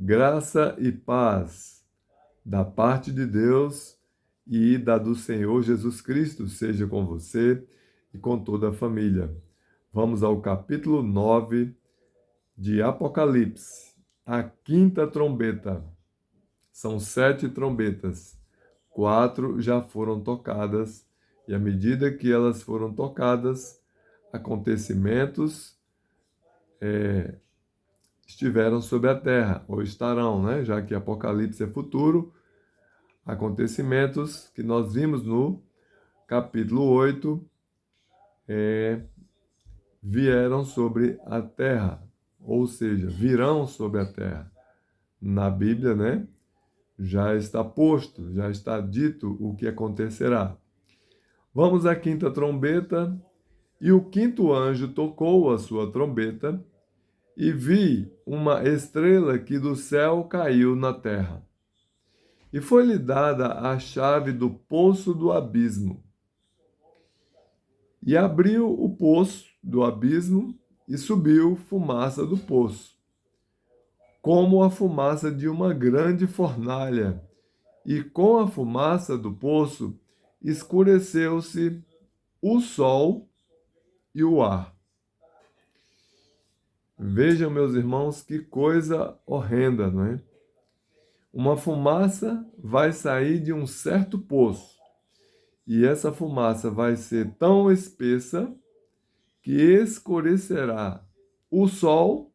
Graça e paz da parte de Deus e da do Senhor Jesus Cristo seja com você e com toda a família. Vamos ao capítulo 9 de Apocalipse, a quinta trombeta. São 7 trombetas. 4 já foram tocadas, e à medida que elas foram tocadas, acontecimentos estiveram sobre a terra, ou estarão, né? Já que Apocalipse é futuro, acontecimentos que nós vimos no capítulo 8 vieram sobre a terra, ou seja, virão sobre a terra. Na Bíblia, né? Já está posto, já está dito o que acontecerá. Vamos à quinta trombeta. E o quinto anjo tocou a sua trombeta, e vi uma estrela que do céu caiu na terra. E foi-lhe dada a chave do poço do abismo. E abriu o poço do abismo, e subiu fumaça do poço, como a fumaça de uma grande fornalha. E com a fumaça do poço escureceu-se o sol e o ar. Vejam, meus irmãos, que coisa horrenda, não é? Uma fumaça vai sair de um certo poço, e essa fumaça vai ser tão espessa que escurecerá o sol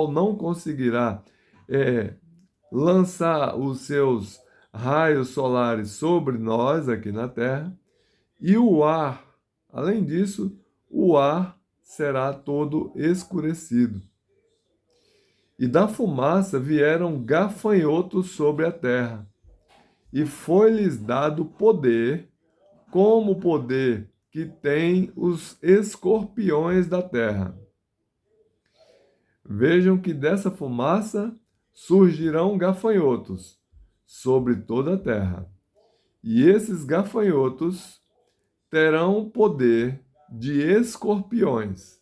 não conseguirá lançar os seus raios solares sobre nós aqui na Terra, e o ar, além disso, o ar será todo escurecido. E da fumaça vieram gafanhotos sobre a terra, e foi-lhes dado poder, como o poder que têm os escorpiões da terra. Vejam que dessa fumaça surgirão gafanhotos sobre toda a terra. E esses gafanhotos terão poder de escorpiões.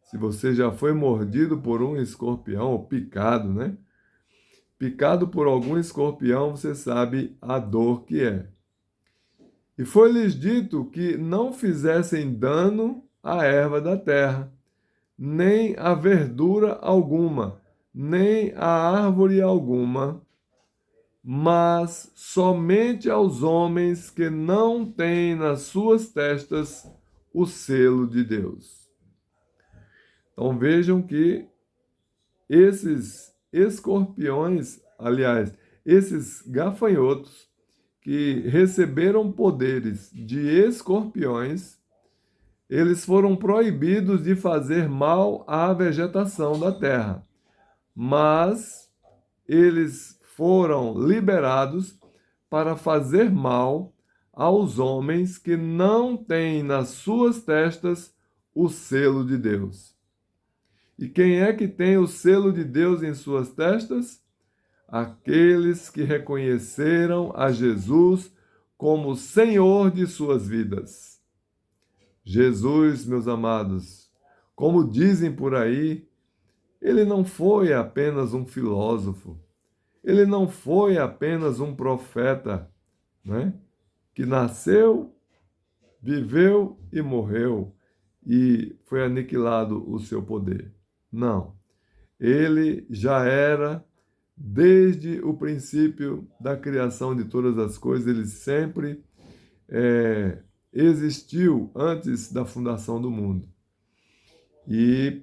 Se você já foi mordido por um escorpião, ou picado, né? Picado por algum escorpião, você sabe a dor que é. E foi-lhes dito que não fizessem dano à erva da terra, nem a verdura alguma, nem a árvore alguma, mas somente aos homens que não têm nas suas testas o selo de Deus. Então vejam que esses escorpiões, aliás, esses gafanhotos que receberam poderes de escorpiões, eles foram proibidos de fazer mal à vegetação da terra, mas eles foram liberados para fazer mal aos homens que não têm nas suas testas o selo de Deus. E quem é que tem o selo de Deus em suas testas? Aqueles que reconheceram a Jesus como Senhor de suas vidas. Jesus, meus amados, como dizem por aí, ele não foi apenas um filósofo, ele não foi apenas um profeta, né? Que nasceu, viveu e morreu, e foi aniquilado o seu poder. Não. Ele já era, desde o princípio da criação de todas as coisas, ele sempre existiu antes da fundação do mundo. E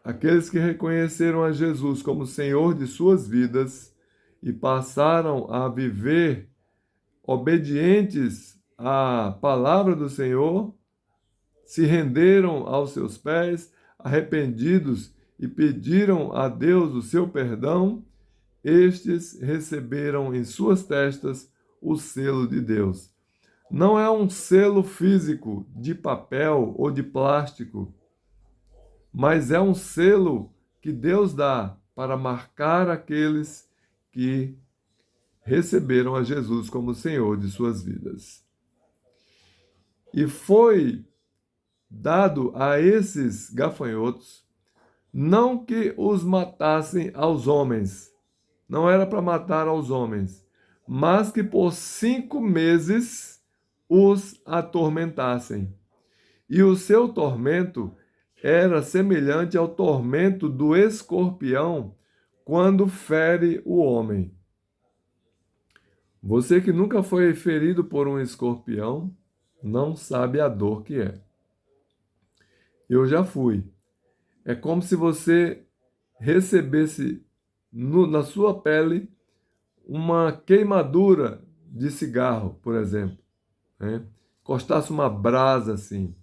aqueles que reconheceram a Jesus como Senhor de suas vidas e passaram a viver obedientes à palavra do Senhor, se renderam aos seus pés, arrependidos, e pediram a Deus o seu perdão, estes receberam em suas testas o selo de Deus. Não é um selo físico de papel ou de plástico, mas é um selo que Deus dá para marcar aqueles que receberam a Jesus como Senhor de suas vidas. E foi dado a esses gafanhotos não que os matassem aos homens, não era para matar aos homens, mas que por 5 meses os atormentassem. E o seu tormento era semelhante ao tormento do escorpião quando fere o homem. Você que nunca foi ferido por um escorpião, não sabe a dor que é. Eu já fui. É como se você recebesse na sua pele uma queimadura de cigarro, por exemplo, né? Encostasse uma brasa assim.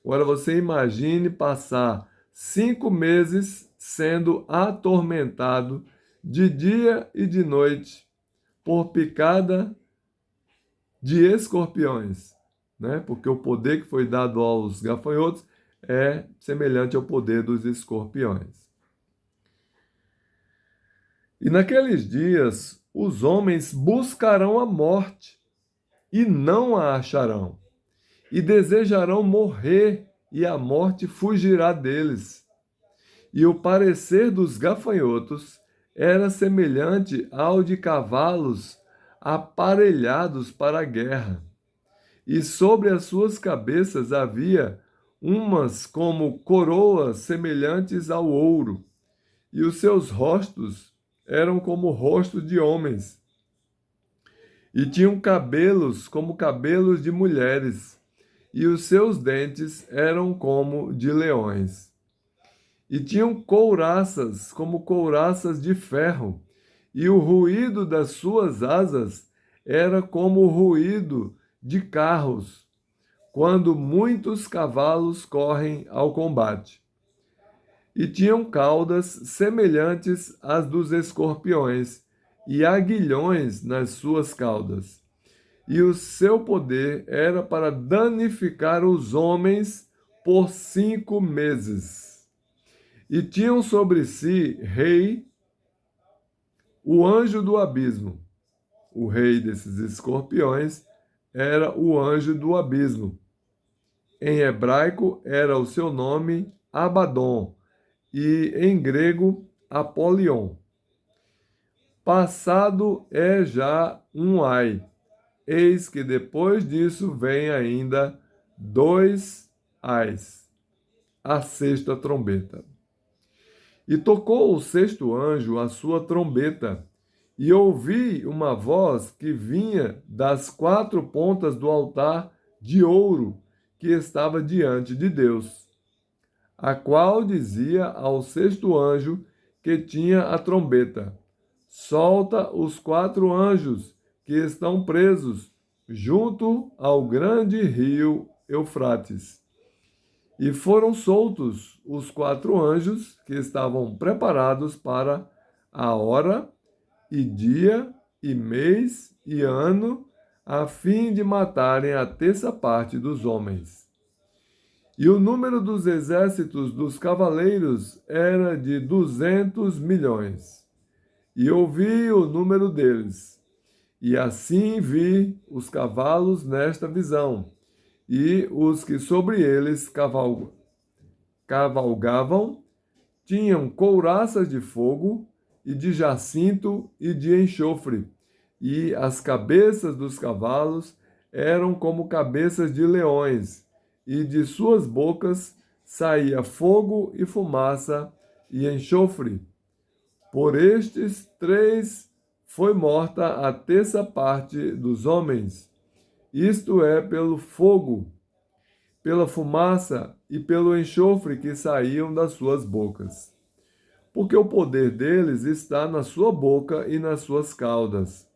Agora você imagine passar 5 meses sendo atormentado de dia e de noite por picada de escorpiões, né? Porque o poder que foi dado aos gafanhotos é semelhante ao poder dos escorpiões. E naqueles dias os homens buscarão a morte e não a acharão, e desejarão morrer, e a morte fugirá deles. E o parecer dos gafanhotos era semelhante ao de cavalos aparelhados para a guerra. E sobre as suas cabeças havia umas como coroas semelhantes ao ouro, e os seus rostos eram como rostos de homens, e tinham cabelos como cabelos de mulheres, e os seus dentes eram como de leões. E tinham couraças como couraças de ferro, e o ruído das suas asas era como o ruído de carros, quando muitos cavalos correm ao combate. E tinham caudas semelhantes às dos escorpiões, e aguilhões nas suas caudas. E o seu poder era para danificar os homens por 5 meses. E tinham sobre si rei, o anjo do abismo. O rei desses escorpiões era o anjo do abismo. Em hebraico era o seu nome Abaddon, e em grego Apolion. Passado é já um ai. Eis que depois disso vem ainda 2 ais, a sexta trombeta. E tocou o sexto anjo a sua trombeta, e ouvi uma voz que vinha das 4 pontas do altar de ouro que estava diante de Deus, a qual dizia ao sexto anjo que tinha a trombeta: solta os 4 anjos que estão presos junto ao grande rio Eufrates. E foram soltos os 4 anjos que estavam preparados para a hora e dia e mês e ano, a fim de matarem a terça parte dos homens. E o número dos exércitos dos cavaleiros era de 200 milhões. E ouvi o número deles. E assim vi os cavalos nesta visão, e os que sobre eles cavalgavam tinham couraças de fogo, e de jacinto e de enxofre, e as cabeças dos cavalos eram como cabeças de leões, e de suas bocas saía fogo e fumaça e enxofre. Por estes 3 foi morta a terça parte dos homens, isto é, pelo fogo, pela fumaça e pelo enxofre que saíam das suas bocas. Porque o poder deles está na sua boca e nas suas caudas,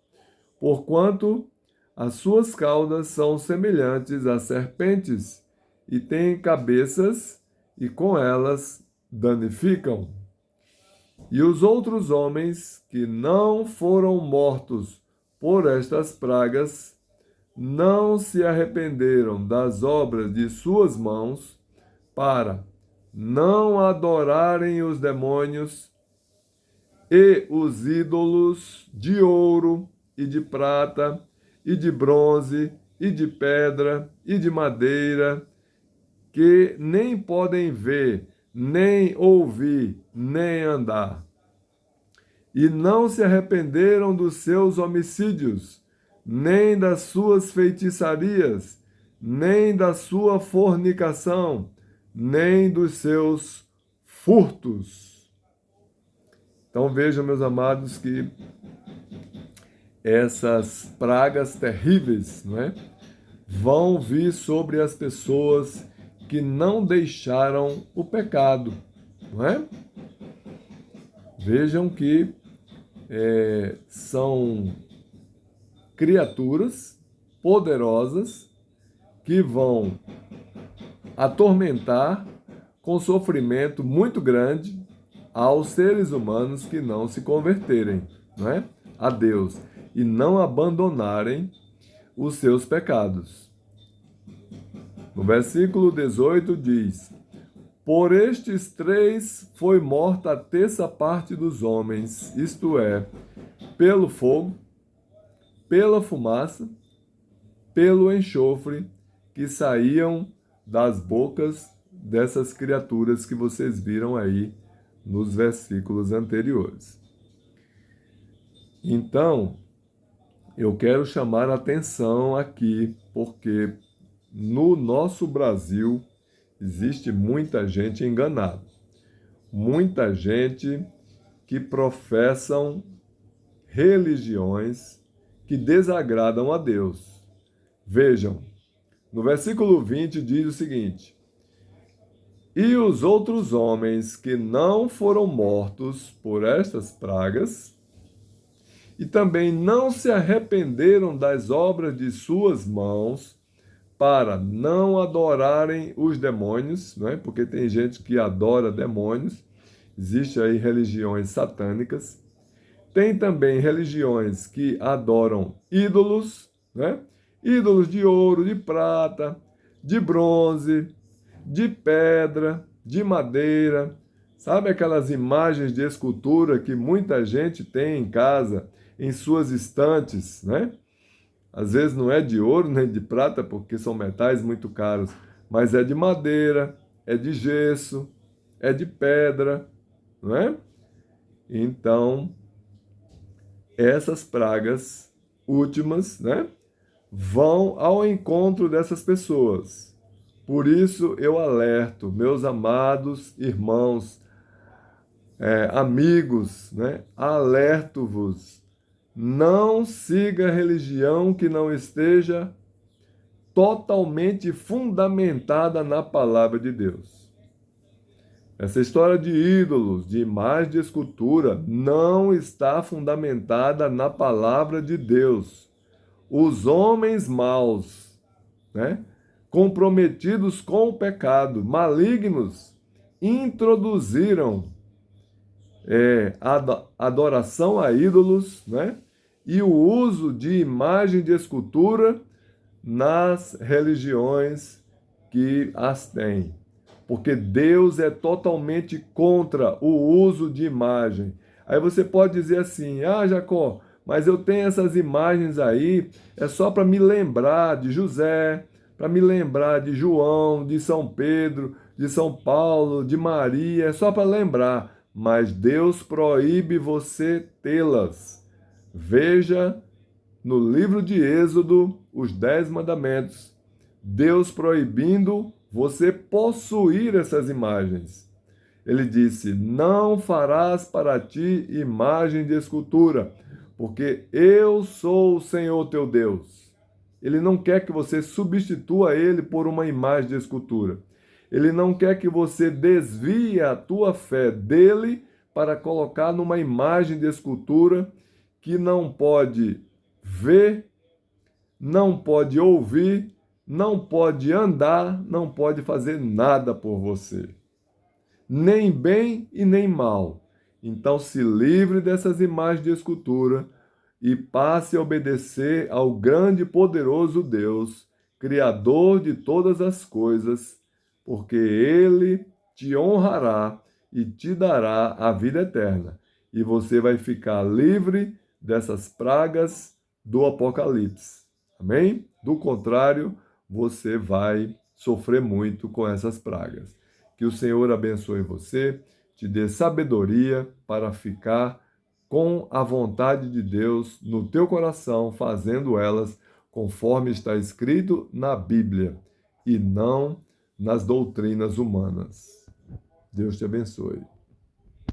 porquanto as suas caudas são semelhantes a serpentes, e têm cabeças, e com elas danificam. E os outros homens que não foram mortos por estas pragas não se arrependeram das obras de suas mãos, para não adorarem os demônios e os ídolos de ouro e de prata e de bronze e de pedra e de madeira, que nem podem ver, nem ouvir, nem andar. E não se arrependeram dos seus homicídios, nem das suas feitiçarias, nem da sua fornicação, nem dos seus furtos. Então vejam, meus amados, que essas pragas terríveis, não é, vão vir sobre as pessoas que não deixaram o pecado, não é? Vejam que são criaturas poderosas que vão atormentar com sofrimento muito grande aos seres humanos que não se converterem, não é, a Deus e não abandonarem os seus pecados. No versículo 18 diz: por estes três foi morta a terça parte dos homens, isto é, pelo fogo, pela fumaça, pelo enxofre que saíam das bocas dessas criaturas que vocês viram aí nos versículos anteriores. Então, eu quero chamar a atenção aqui, porque no nosso Brasil existe muita gente enganada, muita gente que professam religiões que desagradam a Deus. Vejam, no versículo 20 diz o seguinte: e os outros homens que não foram mortos por estas pragas, e também não se arrependeram das obras de suas mãos, para não adorarem os demônios, não é? Porque tem gente que adora demônios, existe aí religiões satânicas, tem também religiões que adoram ídolos, né? Ídolos de ouro, de prata, de bronze, de pedra, de madeira. Sabe aquelas imagens de escultura que muita gente tem em casa, em suas estantes, né? Às vezes não é de ouro nem de prata, porque são metais muito caros, mas é de madeira, é de gesso, é de pedra, não é? Então, essas pragas últimas, né, vão ao encontro dessas pessoas. Por isso eu alerto, meus amados irmãos, amigos, né, alerto-vos, não siga religião que não esteja totalmente fundamentada na palavra de Deus. Essa história de ídolos, de imagem de escultura, não está fundamentada na palavra de Deus. Os homens maus, né, comprometidos com o pecado, malignos, introduziram a adoração a ídolos, né, e o uso de imagem de escultura nas religiões que as têm. Porque Deus é totalmente contra o uso de imagem. Aí você pode dizer assim: ah, Jacó, mas eu tenho essas imagens aí, é só para me lembrar de José, para me lembrar de João, de São Pedro, de São Paulo, de Maria, é só para lembrar. Mas Deus proíbe você tê-las. Veja no livro de Êxodo os 10 mandamentos. Deus proibindo você possuir essas imagens. Ele disse: não farás para ti imagem de escultura, porque eu sou o Senhor teu Deus. Ele não quer que você substitua ele por uma imagem de escultura. Ele não quer que você desvie a tua fé dele para colocar numa imagem de escultura que não pode ver, não pode ouvir, não pode andar, não pode fazer nada por você. Nem bem e nem mal. Então se livre dessas imagens de escultura e passe a obedecer ao grande e poderoso Deus, Criador de todas as coisas, porque Ele te honrará e te dará a vida eterna. E você vai ficar livre dessas pragas do Apocalipse. Amém? Do contrário, você vai sofrer muito com essas pragas. Que o Senhor abençoe você, te dê sabedoria para ficar com a vontade de Deus no teu coração, fazendo elas conforme está escrito na Bíblia e não nas doutrinas humanas. Deus te abençoe.